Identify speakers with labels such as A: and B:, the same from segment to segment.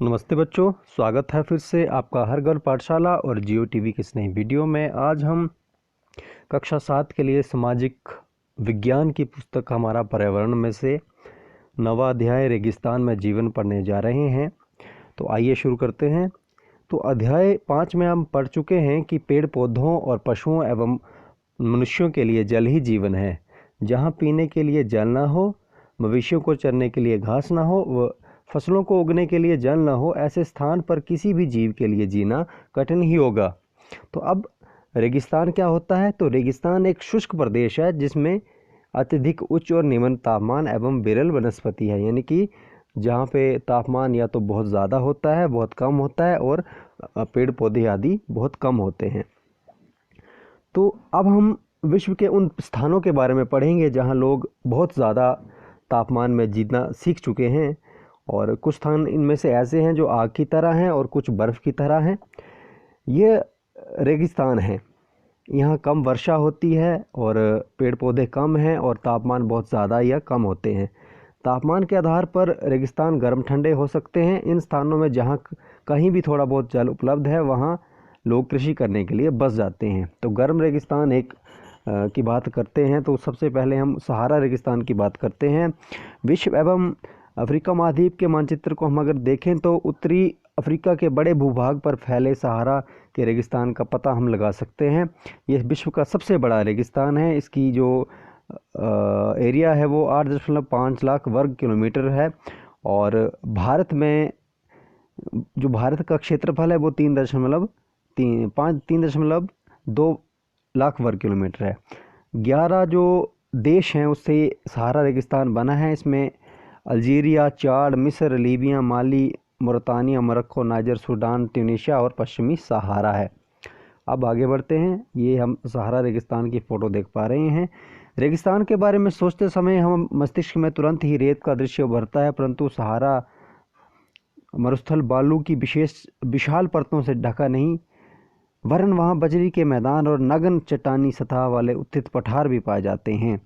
A: नमस्ते बच्चों, स्वागत है फिर से आपका हर घर पाठशाला और जियो टीवी की इस नई वीडियो में। आज हम कक्षा 7 के लिए सामाजिक विज्ञान की पुस्तक हमारा पर्यावरण में से नवा अध्याय रेगिस्तान में जीवन पढ़ने जा रहे हैं। तो आइए शुरू करते हैं। तो अध्याय 5 में हम पढ़ चुके हैं कि पेड़ पौधों और पशुओं एवं मनुष्यों के लिए जल ही जीवन है। जहाँ पीने के लिए जल ना हो, मवेशियों को चरने के लिए घास ना हो व फसलों को उगने के लिए जल न हो, ऐसे स्थान पर किसी भी जीव के लिए जीना कठिन ही होगा। तो अब रेगिस्तान क्या होता है? तो रेगिस्तान एक शुष्क प्रदेश है जिसमें अत्यधिक उच्च और निम्न तापमान एवं विरल वनस्पति है, यानी कि जहाँ पे तापमान या तो बहुत ज़्यादा होता है, बहुत कम होता है और पेड़ पौधे आदि बहुत कम होते हैं। तो अब हम विश्व के उन स्थानों के बारे में पढ़ेंगे जहाँ लोग बहुत ज़्यादा तापमान में जीना सीख चुके हैं, और कुछ स्थान इनमें से ऐसे हैं जो आग की तरह हैं और कुछ बर्फ़ की तरह हैं। ये रेगिस्तान है, यहाँ कम वर्षा होती है और पेड़ पौधे कम हैं और तापमान बहुत ज़्यादा या कम होते हैं। तापमान के आधार पर रेगिस्तान गर्म ठंडे हो सकते हैं। इन स्थानों में जहाँ कहीं भी थोड़ा बहुत जल उपलब्ध है वहाँ लोग कृषि करने के लिए बस जाते हैं। तो गर्म रेगिस्तान की बात करते हैं तो सबसे पहले हम सहारा रेगिस्तान की बात करते हैं। विश्व एवं अफ्रीका महाद्वीप के मानचित्र को हम अगर देखें तो उत्तरी अफ्रीका के बड़े भूभाग पर फैले सहारा के रेगिस्तान का पता हम लगा सकते हैं। यह विश्व का सबसे बड़ा रेगिस्तान है। इसकी जो एरिया है वो 8.5 लाख वर्ग किलोमीटर है, और भारत में जो भारत का क्षेत्रफल है वो 3.2 लाख वर्ग किलोमीटर है। 11 जो देश हैं उससे सहारा रेगिस्तान बना है। इसमें अल्जीरिया, चाड, मिस्र, लीबिया, माली, मोरतानिया, मोरक्को, नाइजर, सूडान, ट्यूनीशिया और पश्चिमी सहारा है। अब आगे बढ़ते हैं। ये हम सहारा रेगिस्तान की फ़ोटो देख पा रहे हैं। रेगिस्तान के बारे में सोचते समय हम मस्तिष्क में तुरंत ही रेत का दृश्य उभरता है, परंतु सहारा मरुस्थल बालू की विशाल परतों से ढका नहीं, वरन वहाँ बजरी के मैदान और नग्न चट्टानी सतह वाले उत्थित पठार भी पाए जाते हैं।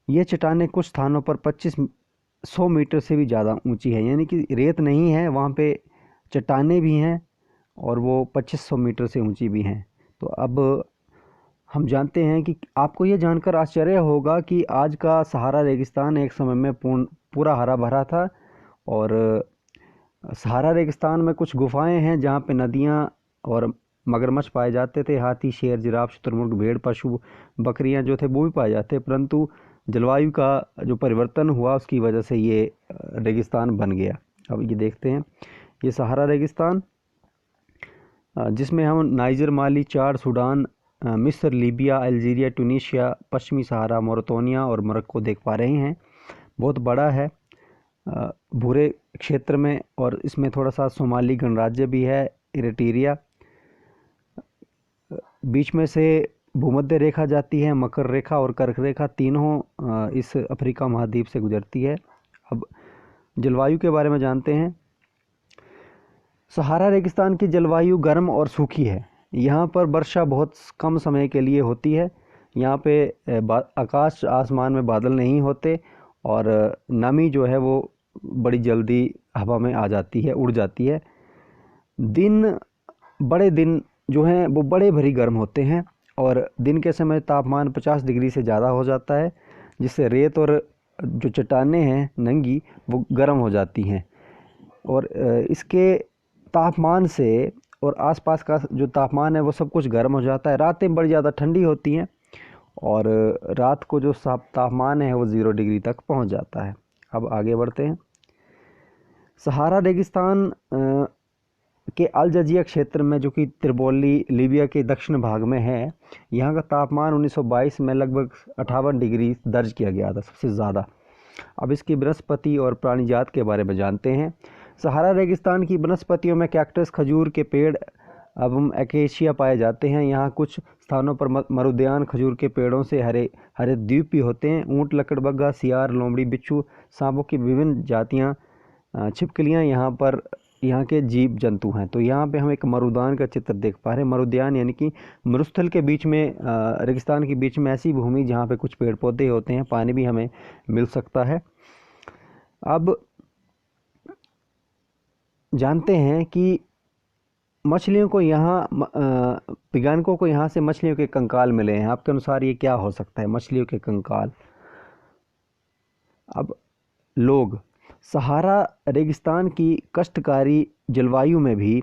A: ये चट्टानें कुछ स्थानों पर 2500 मीटर से भी ज़्यादा ऊंची है, यानी कि रेत नहीं है, वहाँ पे चट्टानें भी हैं और वो 2500 मीटर से ऊंची भी हैं। तो अब हम जानते हैं कि आपको ये जानकर आश्चर्य होगा कि आज का सहारा रेगिस्तान एक समय में पूरा हरा भरा था, और सहारा रेगिस्तान में कुछ गुफाएं हैं जहाँ पे नदियाँ और मगरमच्छ पाए जाते थे। हाथी, शेर, जिराफ, शुतुरमुर्ग, भेड़, पशु, बकरियां जो थे वो भी पाए जाते, परंतु जलवायु का जो परिवर्तन हुआ उसकी वजह से ये रेगिस्तान बन गया। अब ये देखते हैं, ये सहारा रेगिस्तान जिसमें हम नाइजर, माली, चाड, सूडान, मिस्र, लीबिया, अल्जीरिया, ट्यूनीशिया, पश्चिमी सहारा, मोरतानिया और मोरक्को देख पा रहे हैं। बहुत बड़ा है भूरे क्षेत्र में, और इसमें थोड़ा सा सोमाली गणराज्य भी है, इरिट्रिया। बीच में से भूमध्य रेखा जाती है, मकर रेखा और कर्क रेखा तीनों इस अफ्रीका महाद्वीप से गुजरती है। अब जलवायु के बारे में जानते हैं। सहारा रेगिस्तान की जलवायु गर्म और सूखी है। यहाँ पर वर्षा बहुत कम समय के लिए होती है। यहाँ पे आसमान में बादल नहीं होते, और नमी जो है वो बड़ी जल्दी हवा में आ जाती है, उड़ जाती है। बड़े दिन जो हैं वो बड़े भरी गर्म होते हैं, और दिन के समय तापमान 50 डिग्री से ज़्यादा हो जाता है, जिससे रेत और जो चट्टानें हैं नंगी वो गर्म हो जाती हैं, और इसके तापमान से और आसपास का जो तापमान है वो सब कुछ गर्म हो जाता है। रातें बड़ी ज़्यादा ठंडी होती हैं, और रात को जो तापमान है वो 0 डिग्री तक पहुंच जाता है। अब आगे बढ़ते हैं। सहारा रेगिस्तान के अल जजिया क्षेत्र में, जो कि त्रिपोली लीबिया के दक्षिण भाग में है, यहाँ का तापमान 1922 में लगभग 58 डिग्री दर्ज किया गया था, सबसे ज़्यादा। अब इसकी वनस्पति और प्राणीजात के बारे में जानते हैं। सहारा रेगिस्तान की वनस्पतियों में कैक्टस, खजूर के पेड़ एवं एकेशिया पाए जाते हैं। यहाँ कुछ स्थानों पर मरुद्यान खजूर के पेड़ों से हरे हरे द्वीप भी होते हैं। ऊँट, लकड़बग्गा, सियार, लोमड़ी, बिच्छू, सांपों की विभिन्न जातियाँ, छिपकलियाँ यहाँ के जीव जंतु हैं। तो यहाँ पे हम एक मरुद्यान का चित्र देख पा रहे हैं। मरुद्यान यानी कि मरुस्थल के बीच में, रेगिस्तान के बीच में ऐसी भूमि जहाँ पे कुछ पेड़ पौधे होते हैं, पानी भी हमें मिल सकता है। अब जानते हैं कि मछलियों को यहाँ वैज्ञानिकों को यहाँ से मछलियों के कंकाल मिले हैं। आपके अनुसार ये क्या हो सकता है, मछलियों के कंकाल? अब लोग सहारा रेगिस्तान की कष्टकारी जलवायु में भी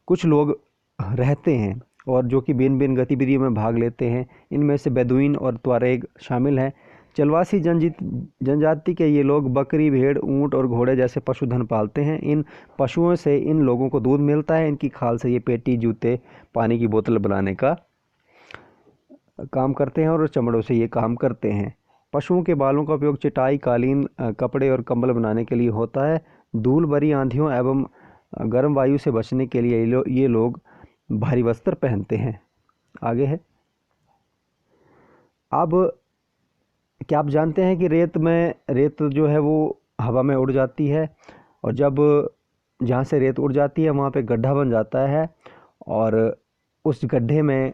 A: कुछ लोग रहते हैं और जो कि भिन्न भिन्न गतिविधियों में भाग लेते हैं। इनमें से बेदुइन और त्वारेग शामिल हैं। चलवासी जनजाति के ये लोग बकरी, भेड़, ऊंट और घोड़े जैसे पशुधन पालते हैं। इन पशुओं से इन लोगों को दूध मिलता है। इनकी खाल से ये पेटी, जूते, पानी की बोतल बनाने का काम करते हैं और चमड़ों से ये काम करते हैं। पशुओं के बालों का उपयोग चटाई, कालीन, कपड़े और कंबल बनाने के लिए होता है। धूल भरी आंधियों एवं गर्म वायु से बचने के लिए ये लोग भारी वस्त्र पहनते हैं। आगे है। अब क्या आप जानते हैं कि रेत जो है वो हवा में उड़ जाती है और जब जहाँ से रेत उड़ जाती है वहाँ पे गड्ढा बन जाता है और उस गड्ढे में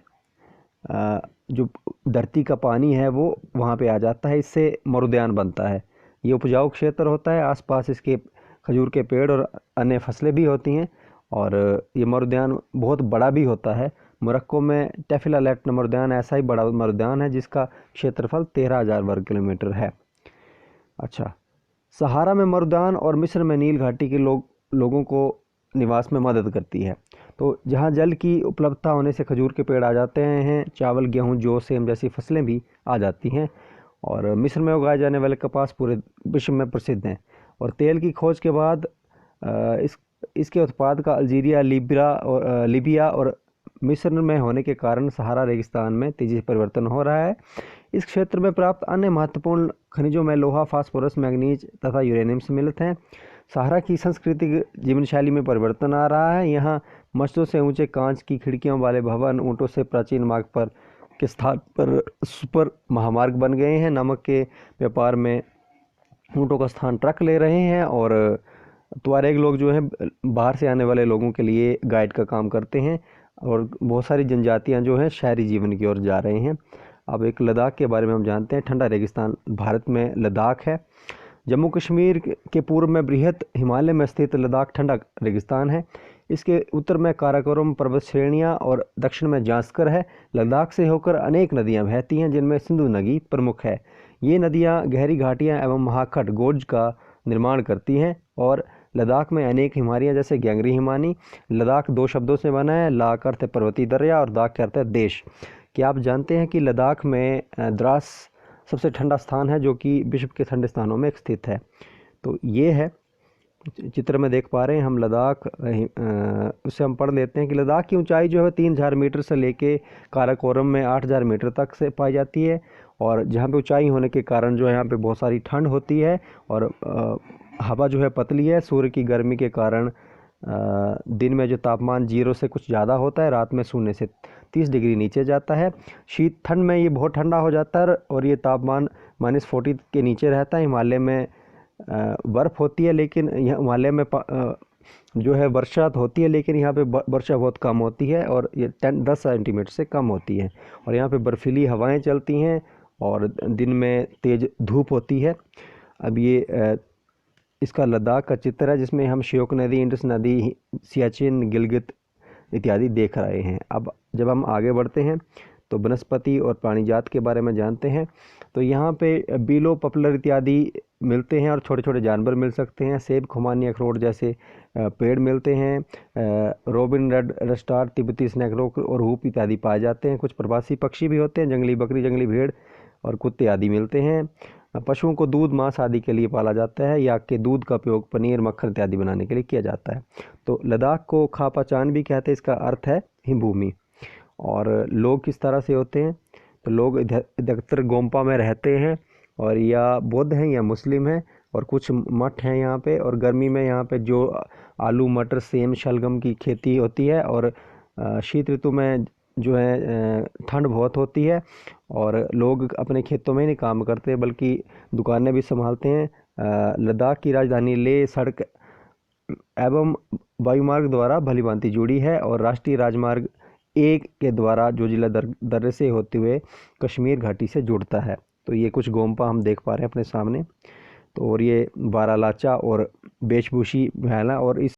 A: जो धरती का पानी है वो वहाँ पे आ जाता है। इससे मरुद्यान बनता है। ये उपजाऊ क्षेत्र होता है। आसपास इसके खजूर के पेड़ और अन्य फसलें भी होती हैं और ये मरुद्यान बहुत बड़ा भी होता है। मोरक्को में टेफिला-लैटन मरुद्यान ऐसा ही बड़ा मरुद्यान है जिसका क्षेत्रफल 13,000 वर्ग किलोमीटर है। अच्छा, सहारा में मरुद्यान और मिस्र में नील घाटी के लोगों को निवास में मदद करती है। तो जहाँ जल की उपलब्धता होने से खजूर के पेड़ आ जाते हैं। चावल, गेहूँ, जौ, सेम जैसी फसलें भी आ जाती हैं और मिस्र में उगाए जाने वाले कपास पूरे विश्व में प्रसिद्ध हैं। और तेल की खोज के बाद इसके उत्पाद का अल्जीरिया, लीबिया और मिस्र में होने के कारण सहारा रेगिस्तान में तेजी से परिवर्तन हो रहा है। इस क्षेत्र में प्राप्त अन्य महत्वपूर्ण खनिजों में लोहा, फास्फोरस, मैग्नीज तथा यूरेनियम सम्मिलित हैं। सहारा की सांस्कृतिक जीवन शैली में परिवर्तन आ रहा है। यहाँ मस्जिदों से ऊंचे कांच की खिड़कियों वाले भवन, ऊँटों से प्राचीन मार्ग पर के स्थान पर सुपर महामार्ग बन गए हैं। नमक के व्यापार में ऊँटों का स्थान ट्रक ले रहे हैं और तुआरेग लोग जो हैं बाहर से आने वाले लोगों के लिए गाइड का काम करते हैं और बहुत सारी जनजातियां जो हैं शहरी जीवन की ओर जा रहे हैं। अब एक लद्दाख के बारे में हम जानते हैं। ठंडा रेगिस्तान भारत में लद्दाख है। जम्मू कश्मीर के पूर्व में बृहत हिमालय में स्थित लद्दाख ठंडा रेगिस्तान है। इसके उत्तर में काराकोरम पर्वत श्रेणियाँ और दक्षिण में जास्कर है। लद्दाख से होकर अनेक नदियाँ बहती हैं जिनमें सिंधु नदी प्रमुख है। ये नदियाँ गहरी घाटियाँ एवं महाखट गोर्ज का निर्माण करती हैं और लद्दाख में अनेक हिमालय जैसे गैंगरी हिमानी। लद्दाख दो शब्दों से बना है। ला का अर्थ है पर्वतीय दर्या और दाख का अर्थ है देश। क्या आप जानते हैं कि लद्दाख में द्रास सबसे ठंडा स्थान है जो कि विश्व के ठंडे स्थानों में स्थित है। तो ये है चित्र में देख पा रहे हैं हम लद्दाख। उससे हम पढ़ लेते हैं कि लद्दाख की ऊंचाई जो है 3,000 मीटर से लेके काराकोरम में 8,000 मीटर तक से पाई जाती है और जहाँ पे ऊंचाई होने के कारण जो है यहाँ पे बहुत सारी ठंड होती है और हवा जो है पतली है। सूर्य की गर्मी के कारण दिन में जो तापमान 0 से कुछ ज़्यादा होता है, रात में 0 से 30 डिग्री नीचे जाता है। शीत ठंड में ये बहुत ठंडा हो जाता है और ये तापमान -40 के नीचे रहता है। हिमालय में बर्फ़ होती है लेकिन यहाँ हिमालय में जो है वर्षा होती है लेकिन यहाँ पे वर्षा बहुत कम होती है और ये 10 सेंटीमीटर से कम होती है और यहाँ पे बर्फीली हवाएं चलती हैं और दिन में तेज़ धूप होती है। अब ये इसका लद्दाख का चित्र है जिसमें हम श्योक नदी, इंडस नदी, सियाचिन, गिलगित इत्यादि देख रहे हैं। अब जब हम आगे बढ़ते हैं तो वनस्पति और प्राणीजात के बारे में जानते हैं। तो यहाँ पे बीलो, पपलर इत्यादि मिलते हैं और छोटे छोटे जानवर मिल सकते हैं। सेब, खुमानी, अखरोट जैसे पेड़ मिलते हैं। रोबिन, रेड रस्टार, तिब्बती स्नैक रोक और हूप इत्यादि पाए जाते हैं। कुछ प्रवासी पक्षी भी होते हैं। जंगली बकरी, जंगली भेड़ और कुत्ते आदि मिलते हैं। पशुओं को दूध, मांस आदि के लिए पाला जाता है। याक के दूध का उपयोग पनीर, मक्खन इत्यादि बनाने के लिए किया जाता है। तो लद्दाख को खापाचान भी कहते हैं। इसका अर्थ है हिमभूमि। और लोग किस तरह से होते हैं? तो लोग अधिकतर गोम्पा में रहते हैं और या बौद्ध हैं या मुस्लिम हैं और कुछ मठ हैं यहाँ पे। और गर्मी में यहाँ पे जो आलू, मटर, सेम, शलगम की खेती होती है और शीत ऋतु में जो है ठंड बहुत होती है और लोग अपने खेतों में नहीं काम करते बल्कि दुकानें भी संभालते हैं। लद्दाख की राजधानी लेह सड़क एवं वायुमार्ग द्वारा भलीभांति जुड़ी है और राष्ट्रीय राजमार्ग 1 के द्वारा जो जिला दर्रे से होते हुए कश्मीर घाटी से जुड़ता है। तो ये कुछ गोम्पा हम देख पा रहे हैं अपने सामने। तो और ये बारालाचा और वेशभूषी महल है और इस